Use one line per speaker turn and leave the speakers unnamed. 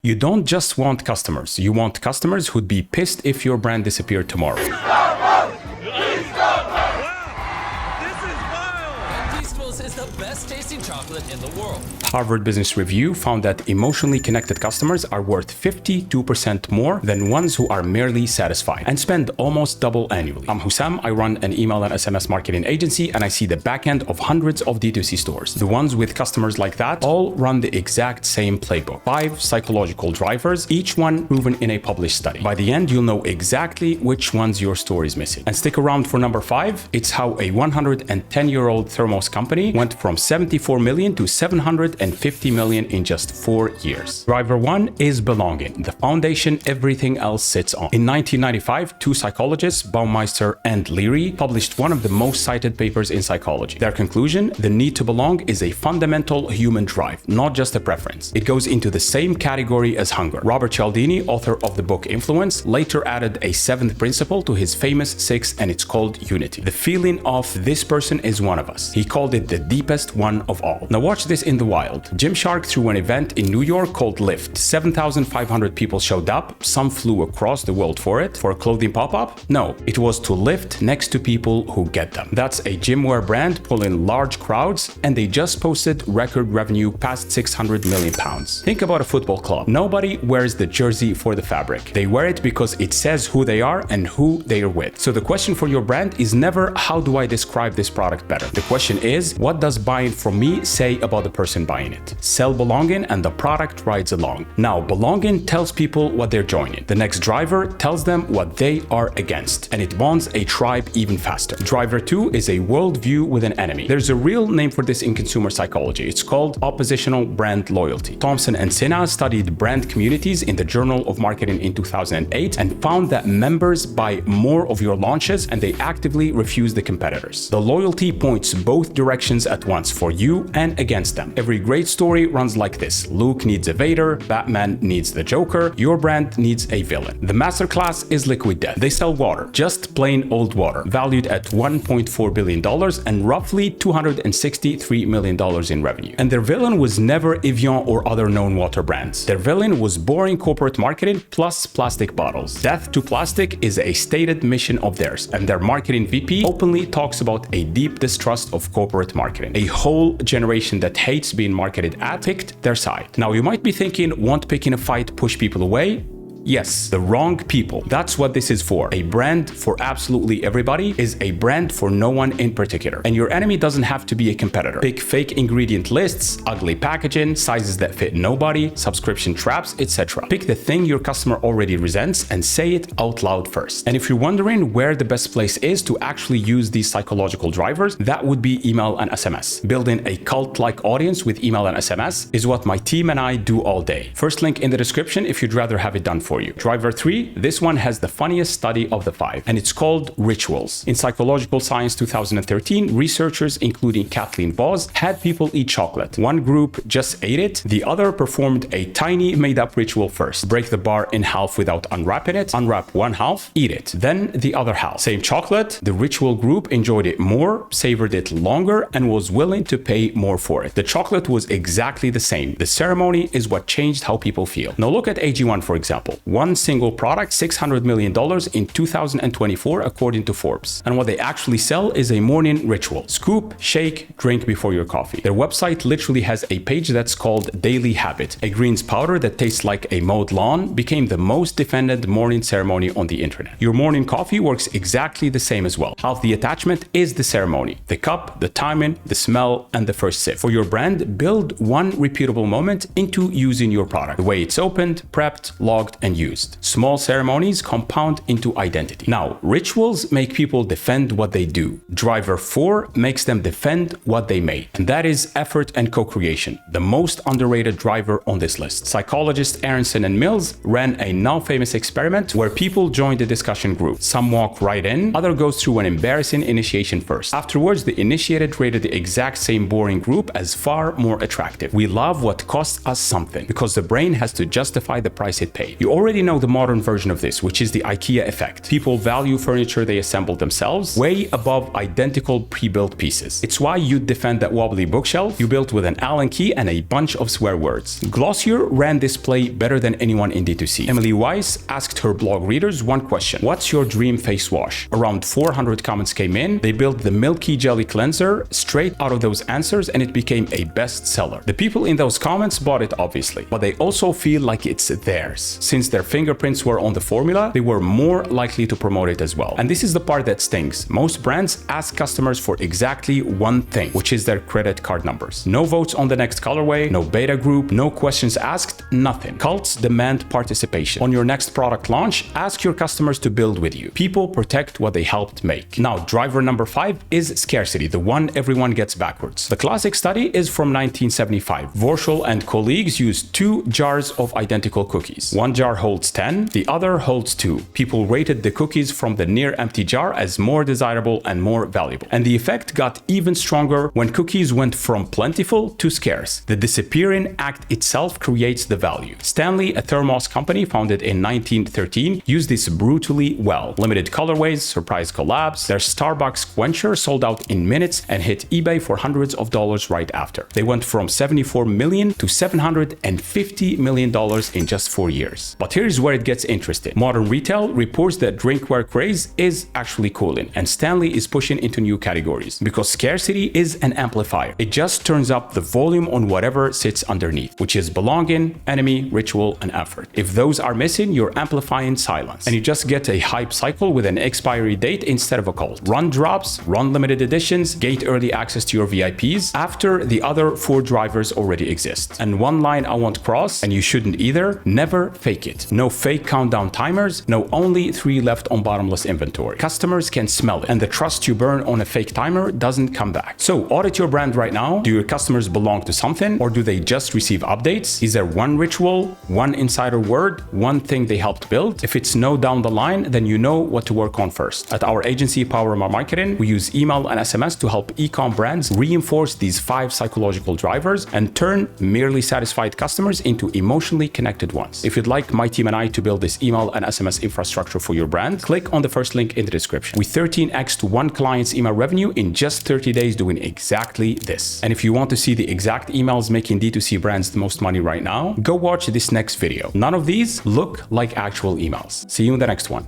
You don't just want customers, you want customers who'd be pissed if your brand disappeared tomorrow.
Is the best tasting chocolate in the world.
Harvard Business Review found that emotionally connected customers are worth 52% more than ones who are merely satisfied and spend almost double annually. I'm Houcem, I run an email and SMS marketing agency, and I see the back end of hundreds of D2C stores. The ones with customers like that all run the exact same playbook. 5 psychological drivers, each one proven in a published study. By the end, you'll know exactly which ones your store is missing. And stick around for number 5. It's how a 110-year-old thermos company went from 74 million to 750 million in just 4 years. Driver 1 is belonging, the foundation everything else sits on. In 1995, 2 psychologists, Baumeister and Leary, published one of the most cited papers in psychology. Their conclusion: the need to belong is a fundamental human drive, not just a preference. It goes into the same category as hunger. Robert Cialdini, author of the book Influence, later added a 7th principle to his famous 6, and it's called unity. The feeling of this person is one of us. He called it the deepest one of all. Now watch this in the wild. Gymshark threw an event in New York called Lift. 7,500 people showed up. Some flew across the world for it. For a clothing pop-up? No, it was to lift next to people who get them. That's a gymwear brand pulling large crowds, and they just posted record revenue past 600 million pounds. Think about a football club. Nobody wears the jersey for the fabric. They wear it because it says who they are and who they are with. So the question for your brand is never, how do I describe this product better? The question is, what does buying from me say about the person buying it? Sell belonging and the product rides along. Now, belonging tells people what they're joining. The next driver tells them what they are against, and it bonds a tribe even faster. Driver 2 is a worldview with an enemy. There's a real name for this in consumer psychology. It's called oppositional brand loyalty. Thompson and Sinha studied brand communities in the Journal of Marketing in 2008 and found that members buy more of your launches and they actively refuse the competitors. The loyalty points both directions at once, for you and against them. Every great story runs like this. Luke needs a Vader, Batman needs the Joker, your brand needs a villain. The masterclass is Liquid Death. They sell water, just plain old water, valued at $1.4 billion and roughly $263 million in revenue. And their villain was never Evian or other known water brands. Their villain was boring corporate marketing plus plastic bottles. Death to plastic is a stated mission of theirs, and their marketing VP openly talks about a deep distrust of corporate marketing. A whole generation that hates being marketed at picked their side. Now you might be thinking, won't picking a fight push people away? Yes, the wrong people. That's what this is for. A brand for absolutely everybody is a brand for no one in particular. And your enemy doesn't have to be a competitor. Pick fake ingredient lists, ugly packaging, sizes that fit nobody, subscription traps, etc. Pick the thing your customer already resents and say it out loud first. And if you're wondering where the best place is to actually use these psychological drivers, that would be email and SMS. Building a cult-like audience with email and SMS is what my team and I do all day. First link in the description if you'd rather have it done for you. Driver 3, this one has the funniest study of the 5, and it's called Rituals. In Psychological Science 2013, researchers, including Kathleen Voss, had people eat chocolate. One group just ate it, the other performed a tiny made-up ritual first. Break the bar in half without unwrapping it, unwrap one half, eat it, then the other half. Same chocolate, the ritual group enjoyed it more, savored it longer, and was willing to pay more for it. The chocolate was exactly the same. The ceremony is what changed how people feel. Now look at AG1, for example. One single product, $600 million in 2024 according to Forbes. And what they actually sell is a morning ritual. Scoop, shake, drink before your coffee. Their website literally has a page that's called Daily Habit. A greens powder that tastes like a mowed lawn became the most defended morning ceremony on the internet. Your morning coffee works exactly the same as well. Half the attachment is the ceremony. The cup, the timing, the smell, and the first sip. For your brand, build one repeatable moment into using your product. The way it's opened, prepped, logged, and used. Small ceremonies compound into identity. Now, rituals make people defend what they do. Driver 4 makes them defend what they made. And that is effort and co-creation, the most underrated driver on this list. Psychologists Aronson and Mills ran a now famous experiment where people joined the discussion group. Some walk right in, other goes through an embarrassing initiation first. Afterwards, the initiated rated the exact same boring group as far more attractive. We love what costs us something because the brain has to justify the price it paid. You already know the modern version of this, which is the IKEA effect. People value furniture they assemble themselves way above identical pre-built pieces. It's why you'd defend that wobbly bookshelf you built with an Allen key and a bunch of swear words. Glossier ran this play better than anyone in D2C. Emily Weiss asked her blog readers one question: what's your dream face wash? Around 400 comments came in. They built the Milky Jelly Cleanser straight out of those answers, and it became a bestseller. The people in those comments bought it, obviously, but they also feel like it's theirs. Since their fingerprints were on the formula, they were more likely to promote it as well. And this is the part that stings. Most brands ask customers for exactly one thing, which is their credit card numbers. No votes on the next colorway, no beta group, no questions asked, nothing. Cults demand participation. On your next product launch, ask your customers to build with you. People protect what they helped make. Now, driver number 5 is scarcity, the one everyone gets backwards. The classic study is from 1975. Vorschel and colleagues used 2 jars of identical cookies. One jar holds 10, the other holds 2. People rated the cookies from the near empty jar as more desirable and more valuable. And the effect got even stronger when cookies went from plentiful to scarce. The disappearing act itself creates the value. Stanley, a thermos company founded in 1913, used this brutally well. Limited colorways, surprise collabs. Their Starbucks quencher sold out in minutes and hit eBay for hundreds of dollars right after. They went from $74 million to $750 million in just 4 years. But here's where it gets interesting. Modern retail reports that drinkware craze is actually cooling, and Stanley is pushing into new categories because scarcity is an amplifier. It just turns up the volume on whatever sits underneath, which is belonging, enemy, ritual, and effort. If those are missing, you're amplifying silence, and you just get a hype cycle with an expiry date instead of a cult. Run drops, run limited editions, gate early access to your VIPs after the other 4 drivers already exist. And one line I won't cross, and you shouldn't either: never fake it. No fake countdown timers, no only 3 left on bottomless inventory. Customers can smell it, and the trust you burn on a fake timer doesn't come back. So audit your brand right now. Do your customers belong to something, or do they just receive updates? Is there one ritual, one insider word, one thing they helped build? If it's no down the line, then you know what to work on first. At our agency, Power Marketing, we use email and SMS to help ecom brands reinforce these 5 psychological drivers and turn merely satisfied customers into emotionally connected ones. If you'd like my team and I to build this email and SMS infrastructure for your brand, click on the first link in the description. We 13x'd one client's email revenue in just 30 days doing exactly this. And if you want to see the exact emails making D2C brands the most money right now, go watch this next video. None of these look like actual emails. See you in the next one.